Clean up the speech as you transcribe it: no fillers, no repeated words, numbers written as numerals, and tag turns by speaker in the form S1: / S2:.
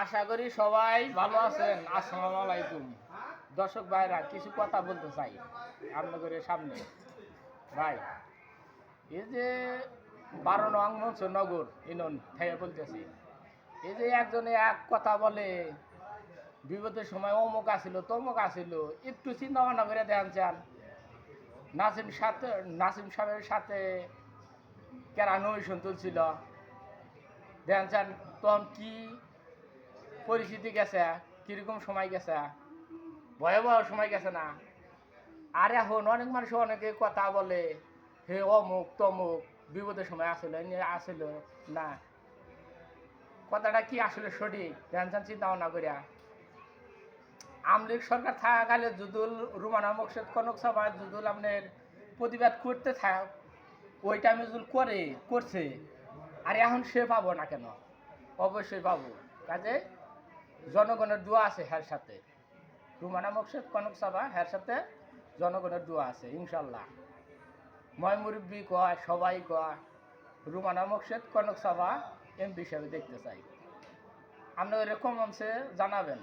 S1: আশা করি সবাই ভালো আছেন। আসসালামু আলাইকুম। দর্শক ভাইরা, কিছু কথা বলতে চাই আপনাদের সামনে। ভাই, এই যে 12 নং মনসুরনগর ইউনিয়ন থেকে বলতেছি, এই যে একজনে এক কথা বলে, বিপদের সময় অমুক আসিল তমুক আসিল, একটু চিন্তা ভাবনা করে দেখেন চান। নাসিম সাহেবের সাথে কেরা নমিশন তুলছিল, দেখেন চান তখন কি পরিস্থিতি গেছে, কিরকম সময় গেছে, ভয়াবহ সময় গেছে না। আর এখন অনেক মানুষ অনেকে কথা বলে, হে অমুক তমুক বিপদের সময় আসলে না। কথাটা কি আসলে সঠিক? টেনশন চিন্তা ভাবনা করিয়া আমলিগ সরকার থাকাকালে যদুল রুমানা মকসেদ কনক সভা যদুল আপনার প্রতিবাদ করতে থাক, ওই টাইমে যদুল করছে, আর এখন সে পাবো না কেন? অবশ্যই পাবো। কাজে জনগণের দোয়া আছে হ্যার সাথে, রুমানা মকসেদ কনক সভা হ্যার সাথে জনগণের দোয়া আছে ইনশাল্লাহ। ময় মুরব্বী কয়, সবাই কয় রুমানা মকসেদ কনক সভা এমপি হিসাবে দেখতে চাই। আপনাদের কমেন্টসে জানাবেন।